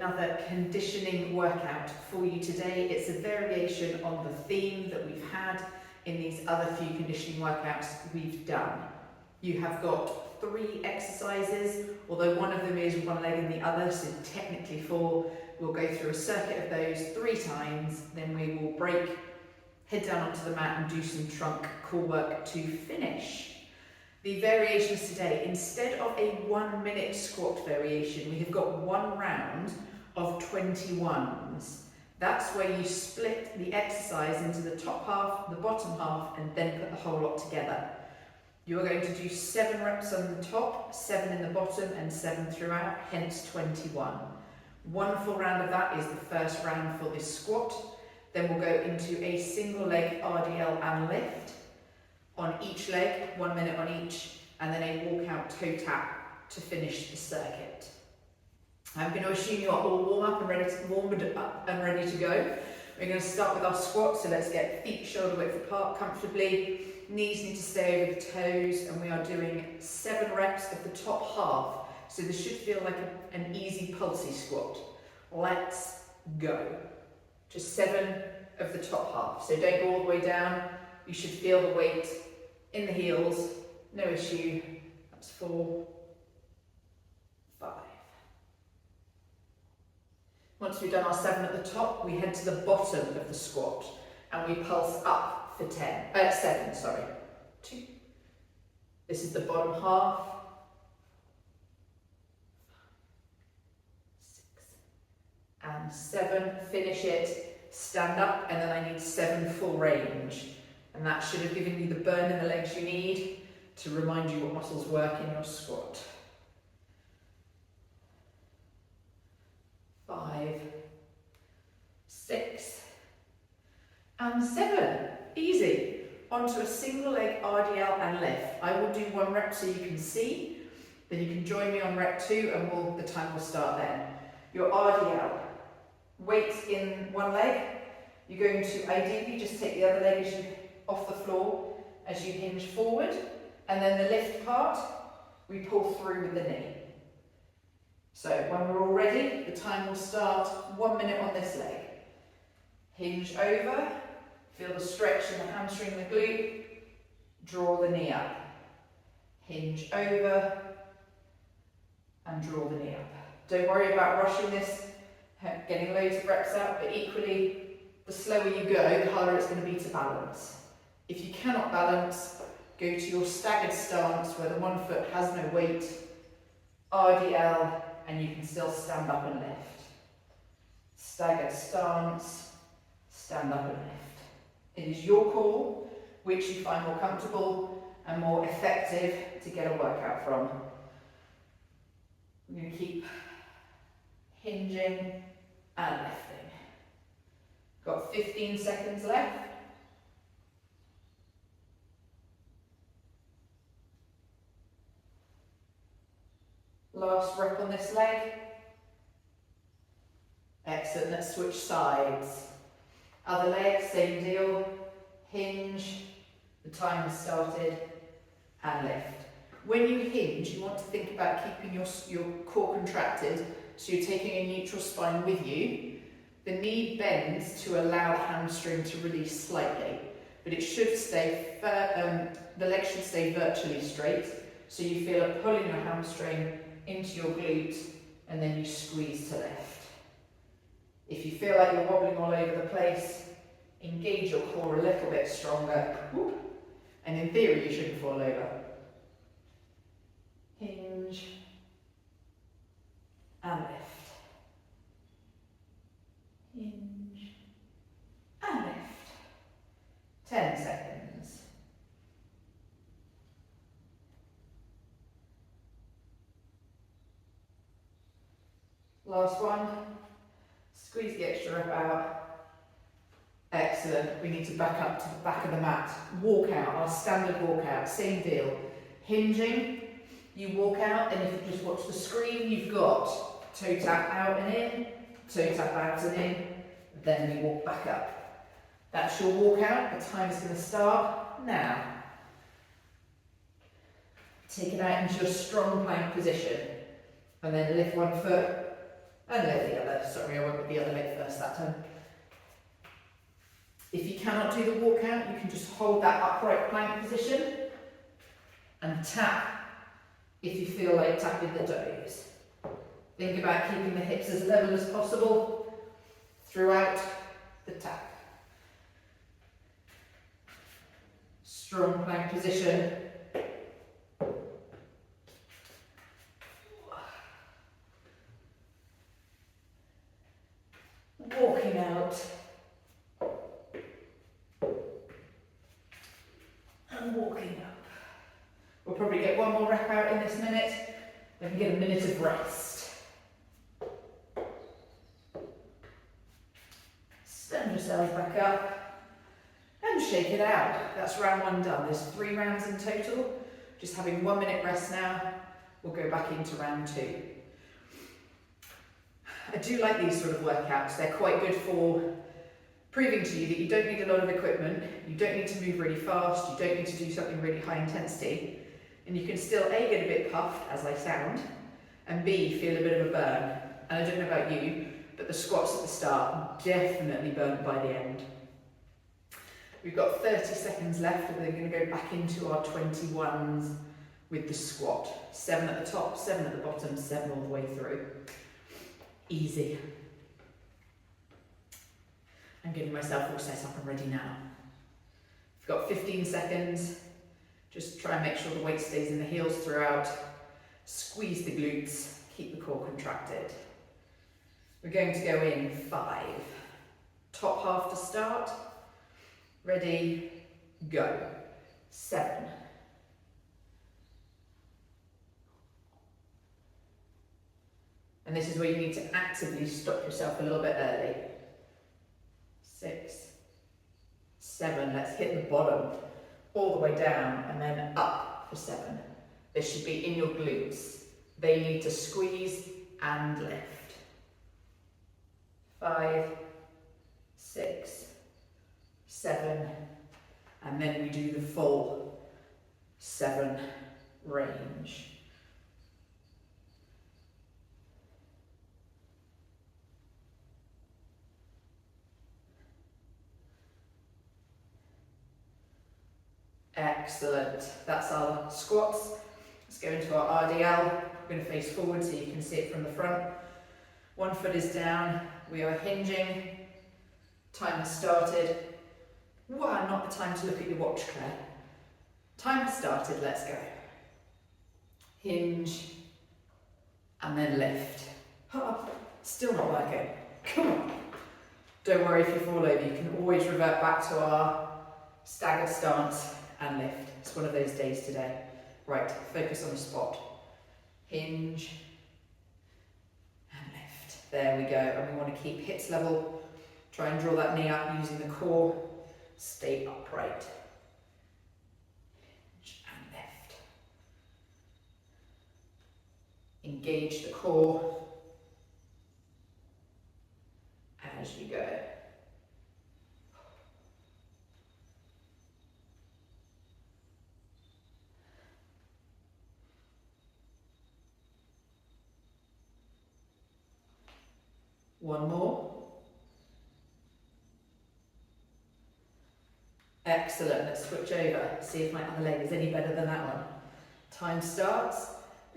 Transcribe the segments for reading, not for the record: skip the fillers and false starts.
another conditioning workout for you today. It's a variation on the theme that we've had in these other few conditioning workouts we've done. You have got 3 exercises, although one of them is one leg and the other, so technically 4. We'll go through a circuit of those 3 times, then we will break, head down onto the mat and do some trunk core work to finish. The variations today, instead of a 1-minute squat variation, we have got 1 round of 21s. That's where you split the exercise into the top half, the bottom half, and then put the whole lot together. You are going to do 7 reps on the top, 7 in the bottom, and 7 throughout, hence 21. 1 full round of that is the first round for this squat. Then we'll go into a single leg RDL and lift. On each leg, 1 minute on each, and then a walk out toe tap to finish the circuit. I'm going to assume you are all warmed up and ready to go. We're going to start with our squat, so let's get feet shoulder width apart comfortably. Knees need to stay over the toes, and we are doing 7 reps of the top half. So this should feel like an easy pulsy squat. Let's go. Just 7 of the top half. So don't go all the way down. You should feel the weight in the heels, no issue. That's 4, 5. Once we've done our 7 at the top, we head to the bottom of the squat and we pulse up for 7, sorry. 2. This is the bottom half. 6 and 7. Finish it. Stand up, and then I need 7 full range. And that should have given you the burn in the legs you need to remind you what muscles work in your squat. 5, 6, and 7. Easy. Onto a single leg RDL and lift. I will do 1 rep so you can see. Then you can join me on rep 2 and the time will start then. Your RDL. Weight in 1 leg. You're going to ideally just take the other leg off the floor as you hinge forward, and then the lift part we pull through with the knee. So when we're all ready, the time will start. 1 minute on this leg. Hinge over, feel the stretch in the hamstring and the glute, draw the knee up. Hinge over and draw the knee up. Don't worry about rushing this, getting loads of reps out, but equally the slower you go, the harder it's going to be to balance. If you cannot balance, go to your staggered stance where the 1 foot has no weight, RDL, and you can still stand up and lift. Staggered stance, stand up and lift. It is your call, which you find more comfortable and more effective to get a workout from. I'm going to keep hinging and lifting. Got 15 seconds left. Last rep on this leg. Excellent, let's switch sides. Other leg, same deal. Hinge, the time has started, and lift. When you hinge, you want to think about keeping your core contracted, so you're taking a neutral spine with you. The knee bends to allow the hamstring to release slightly, but it should stay, the leg should stay virtually straight, so you feel a pull in your hamstring into your glute, and then you squeeze to lift. If you feel like you're wobbling all over the place, engage your core a little bit stronger, and in theory you shouldn't fall over. Hinge and lift. Hinge and lift. 10 seconds. Last one. Squeeze the extra rep out. Excellent. We need to back up to the back of the mat. Walk out, our standard walk out. Same deal. Hinging. You walk out, and if you just watch the screen, you've got toe tap out and in, toe tap out and in, then we walk back up. That's your walk out. The time is going to start now. Take it out into your strong plank position, and then lift 1 foot, And let the other, sorry, I went with the other leg first that time. If you cannot do the walkout, you can just hold that upright plank position and tap if you feel like tapping the toes. Think about keeping the hips as level as possible throughout the tap. Strong plank position. Walking out. And walking up. We'll probably get one more rep out in this minute, then we get a minute of rest. Stand yourselves back up and shake it out. That's round one done. There's 3 rounds in total. Just having 1 minute rest now. We'll go back into round 2. I do like these sort of workouts. They're quite good for proving to you that you don't need a lot of equipment, you don't need to move really fast, you don't need to do something really high intensity, and you can still A, get a bit puffed, as I sound, and B, feel a bit of a burn. And I don't know about you, but the squats at the start definitely burn by the end. We've got 30 seconds left, and we're going to go back into our 21s with the squat. 7 at the top, 7 at the bottom, 7 all the way through. Easy. I'm getting myself all set up and ready now. We've got 15 seconds. Just try and make sure the weight stays in the heels throughout. Squeeze the glutes, keep the core contracted. We're going to go in 5. Top half to start. Ready, go. 7. 'And this is where you need to actively stop yourself a little bit early. 6, 7, let's hit the bottom, all the way down and then up for 7. This should be in your glutes. They need to squeeze and lift. 5, 6, 7, and then we do the full 7 range. Excellent. That's our squats. Let's go into our RDL. We're going to face forward so you can see it from the front. 1 foot is down. We are hinging. Time has started. Wow, not the time to look at your watch, Claire. Time has started. Let's go. Hinge. And then lift. Oh, still not working. Come on. Don't worry if you fall over. You can always revert back to our staggered stance and lift. It's one of those days today. Right, focus on the spot. Hinge and lift. There we go. And we want to keep hips level. Try and draw that knee up using the core. Stay upright. Hinge and lift. Engage the core as you go. One more. Excellent. Let's switch over. See if my other leg is any better than that one. Time starts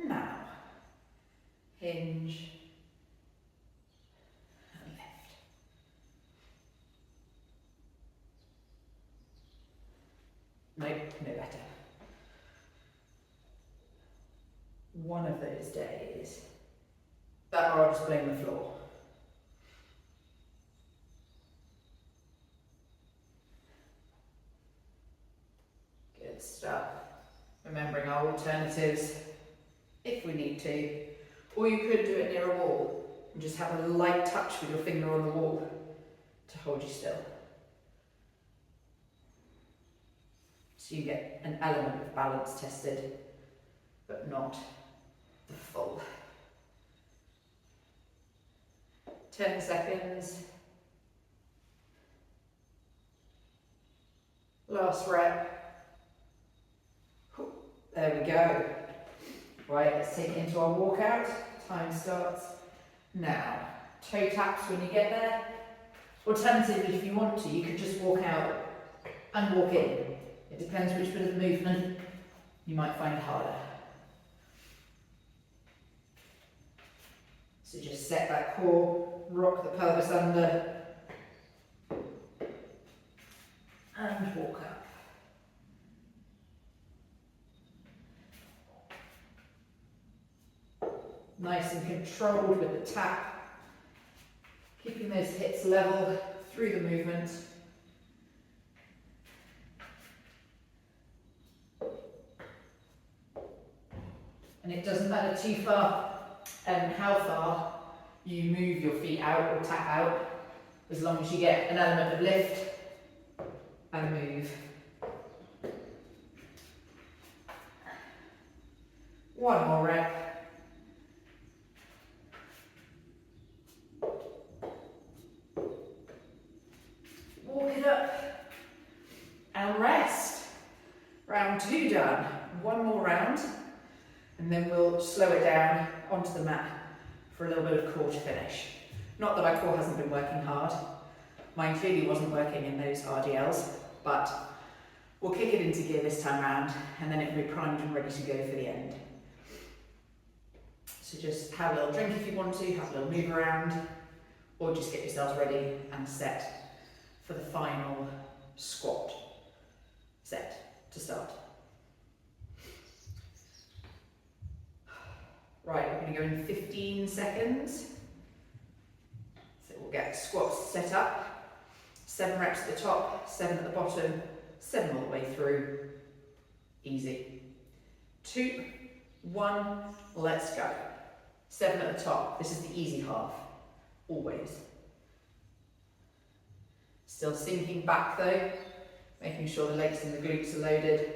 now. Hinge and lift. Nope, no better. One of those days. That or I'll just blame the floor. Good stuff. Remembering our alternatives if we need to. Or you could do it near a wall and just have a light touch with your finger on the wall to hold you still. So you get an element of balance tested, but not the full. 10 seconds. Last rep. There we go. Right, let's take it into our walkout. Time starts Now, toe taps when you get there. Alternatively, if you want to, you could just walk out and walk in. It depends which bit of the movement you might find harder. So just set that core, rock the pelvis under, and walk up. Nice and controlled with the tap, keeping those hips level through the movement. And it doesn't matter too far how far you move your feet out or tap out, as long as you get an element of lift and move. One more rep. Walk it up and rest. Round 2 done. One more round and then we'll slow it down onto the mat for a little bit of core to finish. Not that our core hasn't been working hard. Mine clearly wasn't working in those RDLs, but we'll kick it into gear this time round and then it'll be primed and ready to go for the end. So just have a little drink if you want to, have a little move around, or just get yourselves ready and set for the final squat set to start. Right, we're going to go in 15 seconds. So we'll get squats set up. 7 reps at the top, 7 at the bottom, 7 all the way through. Easy. 2, 1, let's go. 7 at the top. This is the easy half. Always. Still sinking back though, making sure the legs and the glutes are loaded.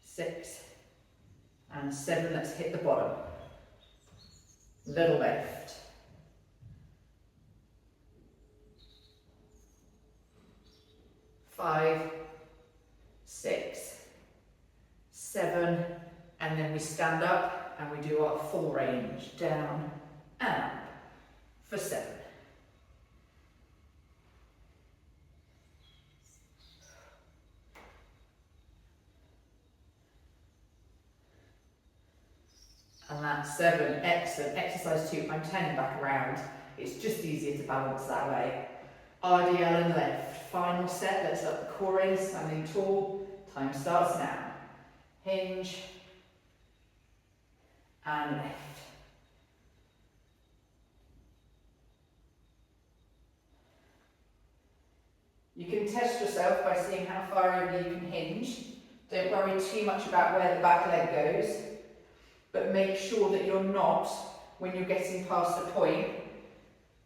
6 and 7, let's hit the bottom. Little lift. 5, 6, 7, and then we stand up and we do our full range, down and up for 7. And that's 7, excellent. Exercise 2, I'm turning back around. It's just easier to balance that way. RDL and left. Final set, let's let the core in, standing tall. Time starts now. Hinge and lift. You can test yourself by seeing how far over you can hinge. Don't worry too much about where the back leg goes, but make sure that you're not, when you're getting past a point,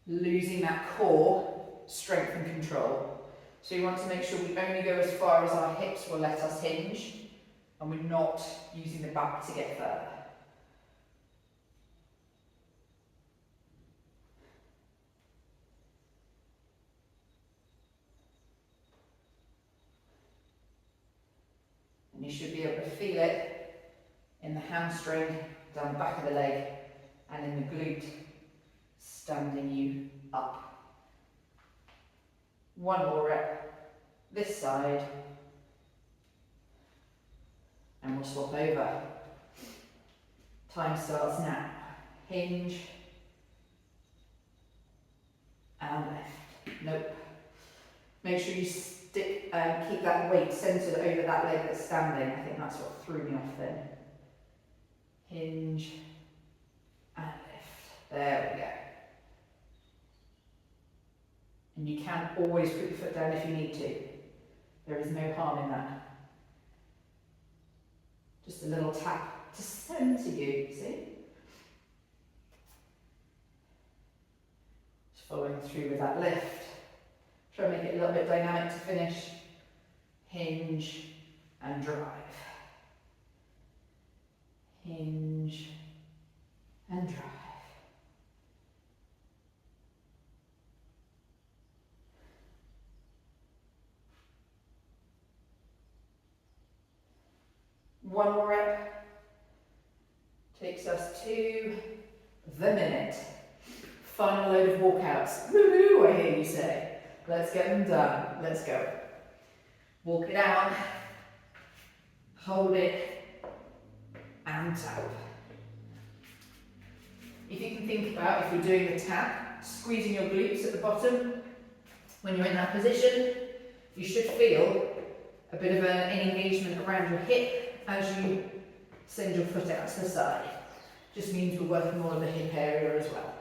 losing that core strength and control. So you want to make sure we only go as far as our hips will let us hinge, and we're not using the back to get further. And you should be able to feel it in the hamstring, down the back of the leg, and in the glute, standing you up. One more rep, this side, and we'll swap over. Time starts now. Hinge, and left. Nope. Make sure you keep that weight centered over that leg that's standing. I think that's what threw me off then. Hinge, and lift. There we go. And you can always put your foot down if you need to. There is no harm in that. Just a little tap to center you, see? Just following through with that lift. Try and make it a little bit dynamic to finish. Hinge and drive. Hinge and drive. One more rep takes us to the minute. Final load of walkouts. Woohoo, I hear you say. Let's get them done. Let's go. Walk it out. Hold it. And tap. If you can think about, if you're doing the tap, squeezing your glutes at the bottom, when you're in that position, you should feel a bit of an engagement around your hip as you send your foot out to the side. Just means we're working more of the hip area as well.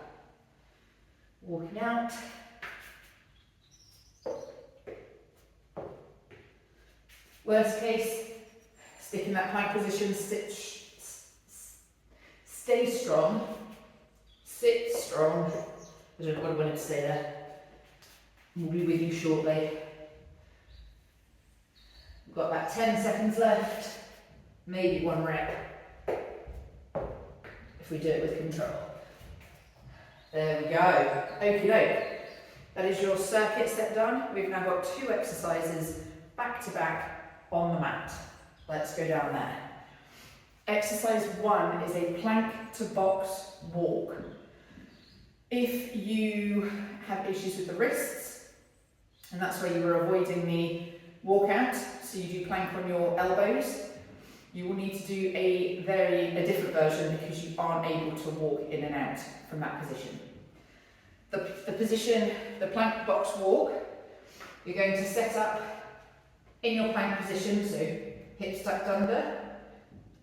Walking out. Worst case, stick in that plank position, stay strong, sit strong. I don't know what I wanted to say there. We'll be with you shortly. We've got about 10 seconds left, maybe 1 rep, if we do it with control. There we go. Okie doke. That is your circuit set done. We've now got 2 exercises back to back on the mat. Let's go down there. Exercise 1 is a plank to box walk. If you have issues with the wrists, and that's where you were avoiding the walkout, so you do plank on your elbows, you will need to do a different version because you aren't able to walk in and out from that position. The position, the plank box walk, you're going to set up in your plank position, so hips tucked under,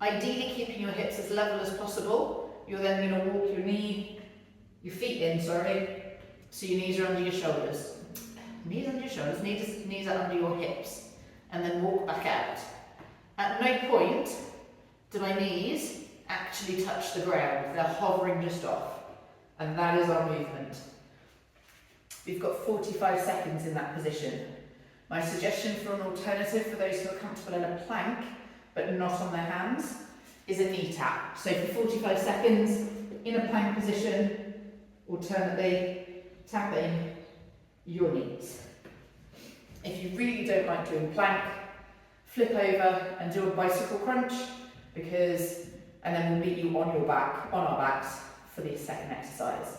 ideally keeping your hips as level as possible. You're then going to walk your feet in, so your knees are under your shoulders. Knees under your shoulders, knees are under your hips, and then walk back out. At no point do my knees actually touch the ground, they're hovering just off, and that is our movement. We've got 45 seconds in that position. My suggestion for an alternative for those who are comfortable in a plank, but not on their hands, is a knee tap. So for 45 seconds, in a plank position, alternately tapping your knees. If you really don't like doing plank, flip over and do a bicycle crunch, and then we'll meet you on our backs for the second exercise.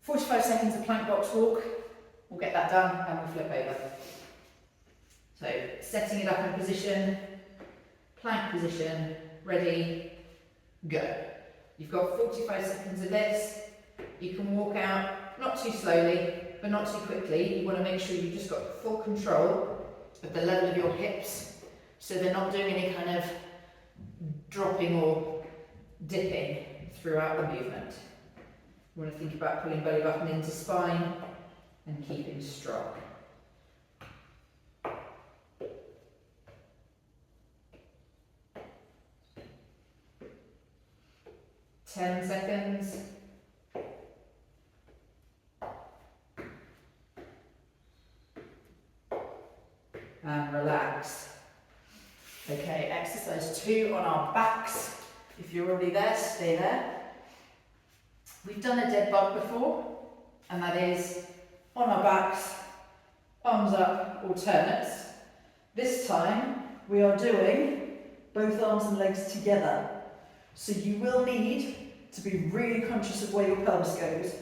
45 seconds of plank box walk, we'll get that done and we'll flip over. So setting it up in position, plank position, ready, go. You've got 45 seconds of this. You can walk out, not too slowly, but not too quickly. You want to make sure you've just got full control of the level of your hips, so they're not doing any kind of dropping or dipping throughout the movement. You want to think about pulling belly button into spine and keeping strong. Ten seconds. And relax. Okay, exercise 2 on our backs. If you're already there, stay there. We've done a dead bug before, and that is on our backs, arms up, alternates. This time we are doing both arms and legs together. So you will need to be really conscious of where your pelvis goes.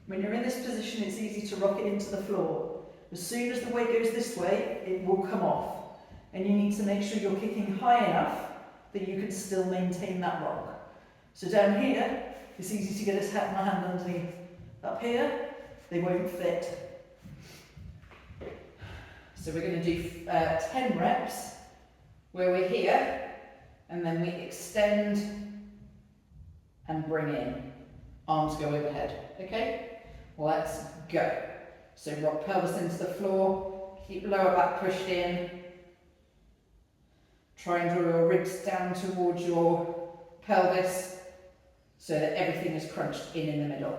When you're in this position, it's easy to rock it into the floor. As soon as the weight goes this way, it will come off. And you need to make sure you're kicking high enough that you can still maintain that rock. So down here, it's easy to get my hand underneath. Up here, they won't fit. So we're going to do 10 reps where we're here, and then we extend and bring in. Arms go overhead. Okay? Let's go. So rock pelvis into the floor, keep lower back pushed in. Try and draw your ribs down towards your pelvis so that everything is crunched in the middle.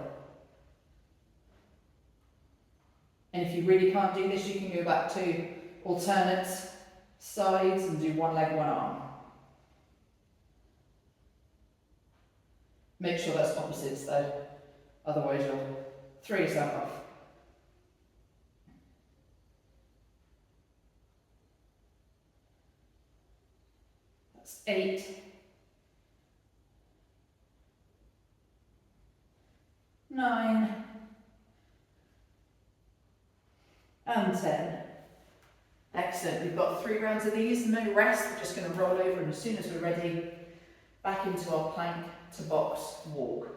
And if you really can't do this, you can go back to alternates, sides, and do one leg, one arm. Make sure that's opposites though, otherwise you'll throw yourself off. That's 8. and 10. Excellent. We've got 3 rounds of these, no rest. We're just going to roll over, and as soon as we're ready, back into our plank to box walk.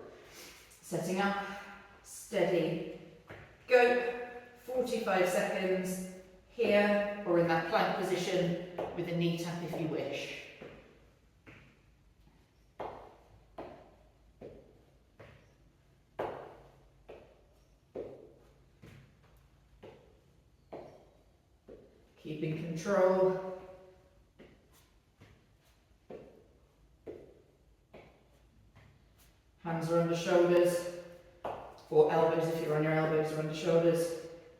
Setting up, steady, go. 45 seconds here or in that plank position with the knee tap if you wish. Keeping control. Hands are under shoulders, or elbows if you're on your elbows or under shoulders.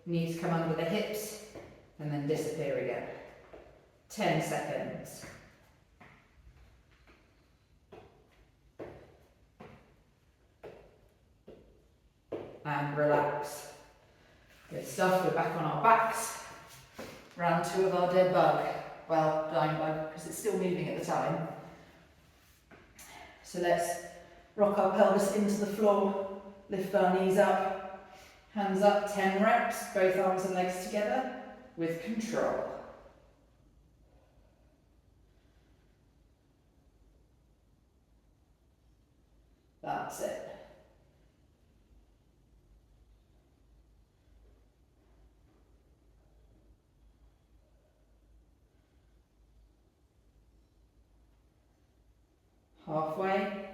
Knees come under the hips and then disappear again. 10 seconds. And relax. Good stuff, we're back on our backs. Round 2 of our dead bug. Well, dying bug, because it's still moving at the time. So let's rock our pelvis into the floor, lift our knees up. Hands up, 10 reps, both arms and legs together with control. That's it. Halfway.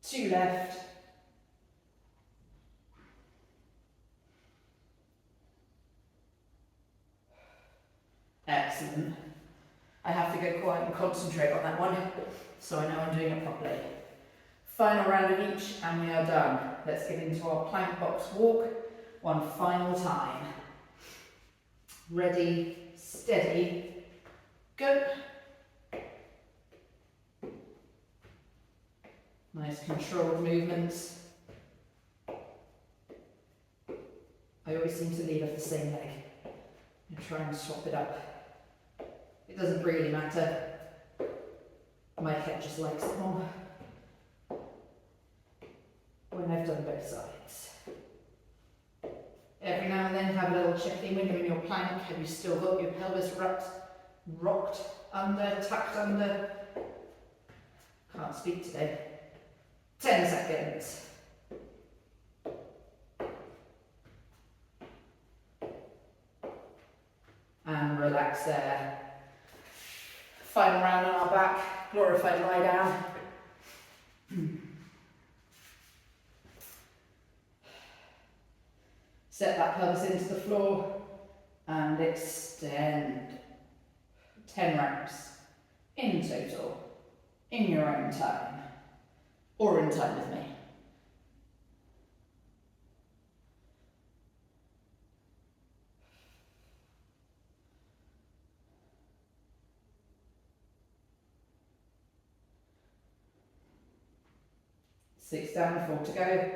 Two left. Excellent. I have to go quiet and concentrate on that one, so I know I'm doing it properly. Final round of each, and we are done. Let's get into our plank box walk one final time. Ready, steady, go. Nice controlled movements. I always seem to lead off the same leg and try and swap it up. It doesn't really matter. My head just likes it more when I've done both sides. Every now and then have a little check-in when you're in your plank. Have you still got your pelvis rocked under, tucked under? Can't speak today. 10 seconds. And relax there. Final round on our back, glorified lie down. Set that pelvis into the floor and extend. 10 reps in total, in your own time, or in time with me. Six down, 4 to go.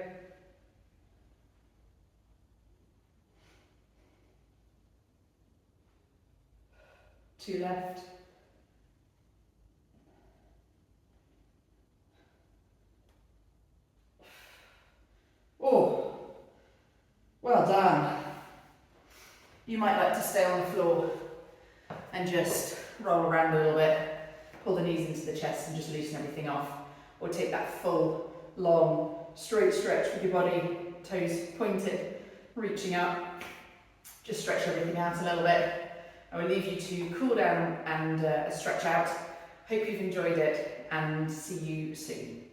Two left. Oh, well done. You might like to stay on the floor and just roll around a little bit, pull the knees into the chest and just loosen everything off, or take that full, long, straight stretch with your body, toes pointed, reaching up. Just stretch everything out a little bit. I will leave you to cool down and stretch out. Hope you've enjoyed it, and see you soon.